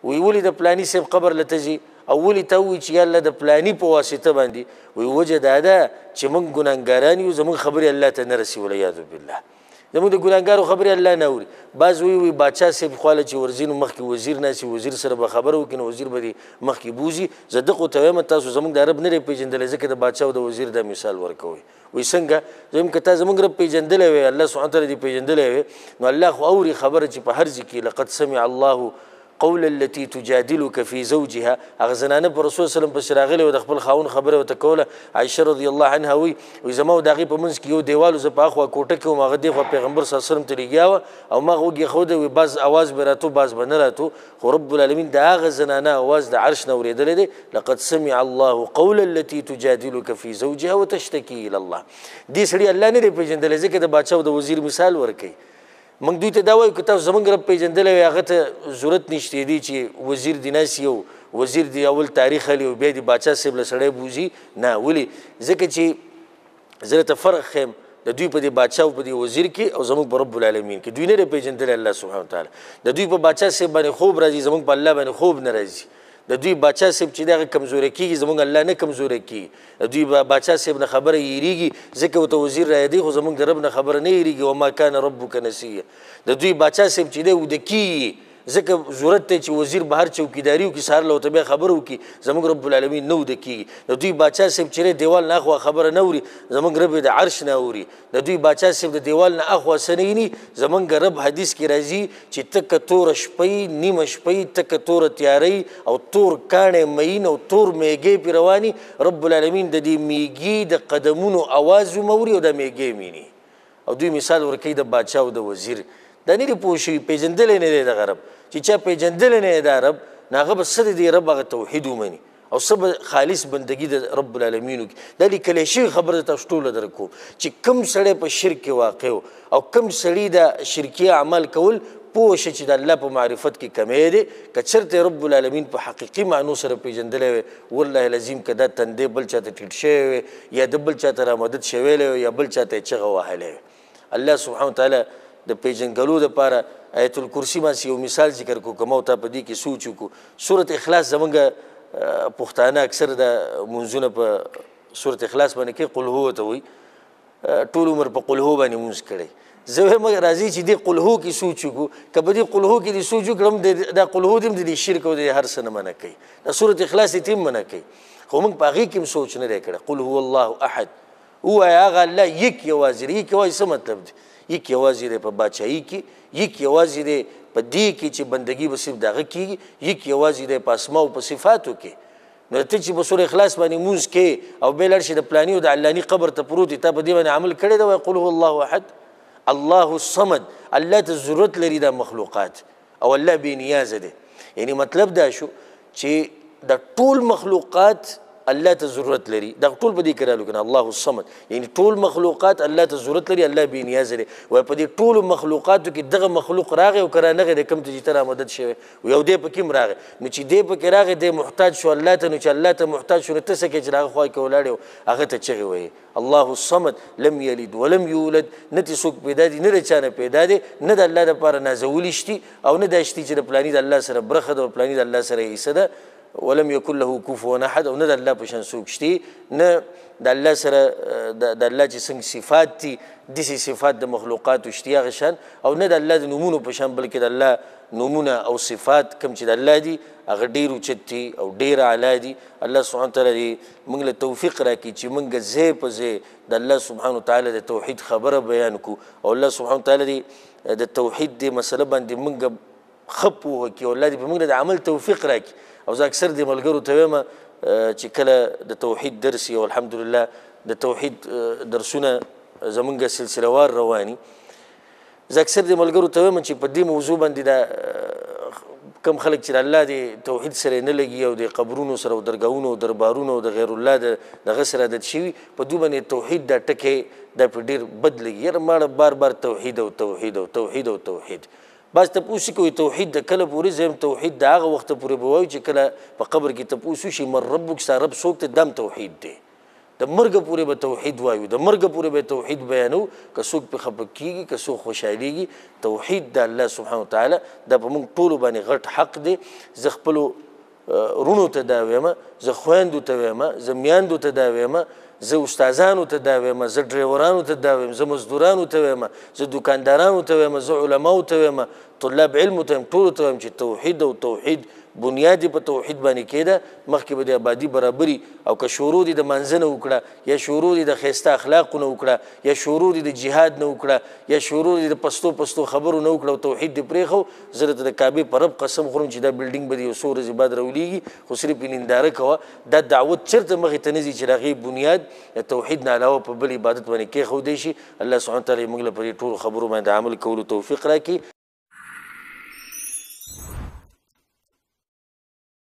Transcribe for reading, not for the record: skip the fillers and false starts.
وی ولې د پلاني صاحب قبر له ته ځي او ولې ته ووایي چې یالله د پلاني په واسطه باندې وی وجه دا ده چې موږ ګناهګاران یو زموږ خبرې الله ته نه رسي والعیاذ بالله زموږ د ګناهګارو خبرې الله نه اوري بعض وی باچا صاحب خواله چې ورځي نو مخکې وزیر ناسي وزیر سره به خبره وکړي نو وزیر به دې مخکې بوځي زه دغو ته وایم تاسو زموږ د عرب نه دی پیژندلی ځکه د باچا او د وزیر دا مثال ورکوئ وی څنګه زه وایم که تا زموږ رب پیژندلی وی الله سبحانه تعالی دې پیژندلی وی نو الله خو اوري خبره چې په هر ځای کې لقد سمع الله قول التي تجادلك في زوجها هغه زنانه پر رسول صلی الله علیه وسلم پسې راغلی و د خپل خاوند خبره ورته کوله عایشه رضی الله عنها وی زما او د هغې په منځ کې یو دیوال زه په اخوا کوټه کې وم هغه دېخوا پیغمبر صلی الله علیه وسلم ته لګیا وه او ما هغه وګېښوده وي بعض اواز به راتو بعض به نه راتو خو رب العالمین د هغه زنانه اواز د عرش نه اورېدلی دی لقد سمع الله قول التي تجادلك في زوجها وتشتكي الى الله دې سړي الله نه دی پیژندلی ځکه د باچا او د وزیر مثال ورکوي موږ دوی ته دا وایو که تاسو زموږ رب پیژندلی وی هغه ته ضرورت نشته دی چې وزیر دې ناسي او وزیر دې اول تاریخ هلي او بیا دې باچا صاحب له سړی بوځي نه ولې ځکه چې زه درته فرق ښیم د دوی په دې باچا او په دې وزیر کې او زموږ په رب العالمین کې دوی نه دی پیژندلی الله سبحانه وتعالی د دوی په باچا صاحب باندې خوب راځي زموږ په الله باندې خوب نه راځي د دوی باچا صاحب چې دغه کمزوری کېږي زموږ الله نه کمزوری کېږي د دوی باچا صاحب نه خبره یېرېږي ځکه ورته وزیر رایادي خو زموږ د رب نه خبره نه یېرېږي وما کان ربک نسیه د دوی باچا صاحب چې دی وده کېږي ځکه ضرورت دی چې وزیر بهر چوکیداري وکړي سهار له ورته بیا خبره وکړي زموږ رب العالمین نه وده کېږي د دوی باچا صاحب چې دی دیوال نه اخوا خبره نه اوري زموږ رب د عرش نه اوري د دوی باچا صاحب د دیوال نه اخوا څه نه ویني زموږ رب حدیث کې راځي چې تکه توره شپۍ نیمه شپۍ تکه توره تیارۍ او تور کاڼی مین او تور میږی پرې رواني رب العالمین د دې میږي د قدمونو اواز هم اوري او د میږی ویني او دوی مثال ورکوي د باچا او د وزیر دا نه دي پوه شوي پیژندلی نه دی دغه رب چې چا پیژندلی نه دی دا رب نو هغه به څه د دې رب هغه توحید ومني او څه به خالص بندګي د رب العالمینو کې دا لیکلی شوي خبره تاسو ټوله در کوم چې کوم سړی په شرک کې واقع او کوم سړي د شرکي اعمال کول پوه شه چې د الله په معرفت کې کمی دی که چېرته رب العالمین په حقیقي معنو سره پیژندلی وی والله العظیم که دا تندی بل چاته ټیټ شوی وی یا د بل چاته رامدد شویلی وی یا بل چاته یې چغه وهلی وی الله سبحانه وتعالی د پیژنګلو دپاره آیت الکرسي باندې یو مثال ذکر کو که ما ته په دې کې سوچ وکړو صورت اخلاص زموږ پښتانه اکثر د منځونه په صورت اخلاص باندې کې قل هو ته وایي ټول عمر په قل هو باندې مونځ کړی زه وایم راځي چې دې قل هو کې سوچ وکړو که په دې قل هو کې دې سوچ وکړم دا قل هو دې هم د دې شرک او د هر څه نه منع کوي دا صورت اخلاص یې هم منع کوي خو موږ په هغې کې هم سوچ نه دی کړی قل هو الله احد ووایه هغه الله یک یوازې دی یک یوازې څه مطلب دی یک یوازې دی په باچایي کې یک یوازې دی په دې کې چې بندګي به صرف د هغه کېږي یک یوازې دی په اسماو په صفاتو کې نو ته چې په سورې اخلاص باندې مونځ کې او بیا لاړ شي د پلاني او د علاني قبر ته پروت دی تا په دې باندې عمل کړی دی وایي قل هو الله احد الله الصمد الله ته ضرورت لري دا مخلوقات او الله بې نیازه دی یعنی مطلب دا شو چې د ټول مخلوقات الله ته ضرورت لري دا ټول په دې کې رالو کنه الله الصمد یعنی ټول مخلوقات الله ته ضرورت لري الله بې نیازه دی وایي په دې ټولو مخلوقاتو کې دغه مخلوق راغی او که رانغی دی کوم ته چې ته رامدد شوی یو دی پکې هم راغی نو چې دی پکې راغی دی محتاج شو الله ته نو چې الله ته محتاج شو نو ته څه کوې چې د هغه خوا کې ولاړې هغه ته چغې وایي الله الصمد لم یلد ولم یولد نه ترې څوک پیدا دي نه د چا نه پیدا دی نه د الله دپاره نازولی شتي او نه دا شتي چې د پلاني د الله سره برخه ده او پلاني د الله سره حصه ده ولم يكن له كفوا احد او نه د الله په شان څوک شتي نه د الله سره د الله چې څنګه صفات دي داسې صفات د مخلوقاتو شتي هغه شان او نه د الله د نومونو په شان بلکې د الله نومونه او صفات کوم چې د الله دي هغه ډېر اوچت دي او ډېر اعلی دي الله سبحانه وتعالی دې موږ له توفیق راکړي چې موږ ځای په ځای د الله سبحانه وتعالی د توحید خبره بیان کړو او الله سبحانه وتعالی دې د توحید دې مسله باندې موږ ښه پوهه کړي او الله دې په موږ د عمل توفیق راکړي او زه اکثر دې ملګرو ته وایم چې کله د توحید درس او الحمدلله د توحید درسونه زمونږ سلسلهوار رواني زه اکثر دې ملګرو ته وایم چې په دې موضوع باندې دا کم خلک چې د الله د توحید سره نه لګي او د قبرونو سره او درګاهونو او دربارونو او د غیر الله دغه سره عادت شوي په دوی باندې توحید دا ټکی دا په ډېر بد لګي یاره ماړه بار بار توحید او توحید او توحید او توحید بعض تپوس کوي توحید د کله پورې زم توحید د هغه وخته پورې به وایو چې کله په قبر کې تپوس وشي من ربک ستا رب څوک دی دم توحید دی د مرګ پورې به توحید وایو د مرګ پورې به توحید بیانو که څوک پې خفه کېږي که څوک خوشحالېږي توحید د الله سبحانه وتعالی دا په موږ ټولو باندې غټ حق دی زه خپلو رونو ته دا وایم زه خویندو ته وایم زه میاندو ته دا وایم زه استادانو ته دا وایم زه ډریورانو ته دا وایم زه مزدورانو ته وایم زه دوکاندارانو ته وایم زه علماو ته وایم طلاب علمو ته وایم ټولو ته وایم چې توحید او توحید بنیاد په توحید باندې کېده مخکې به د آبادي برابري او که شروع دې د منځه نه وکړه یا شروع دې د ښایسته اخلاقو نه وکړه یا شروع دې د جهاد نه وکړه یا شروع دې د پستو خبرو نه وکړه او توحید دې پرېښو زه درته د کعبې په رب قسم خورم چې دا بلډینګ به دې یو څو ورځې بعد راولېږي خو صرف یې ننداره کوه دا دعوت چېرته مخې ته نه ځي چې د هغې بنیاد د توحید نه علاوه په بل عبادت باندې کېښودی شي الله سبحانه وتعالی موږ له په دې ټولو خبرو باندې عمل کولو توفیق راکړي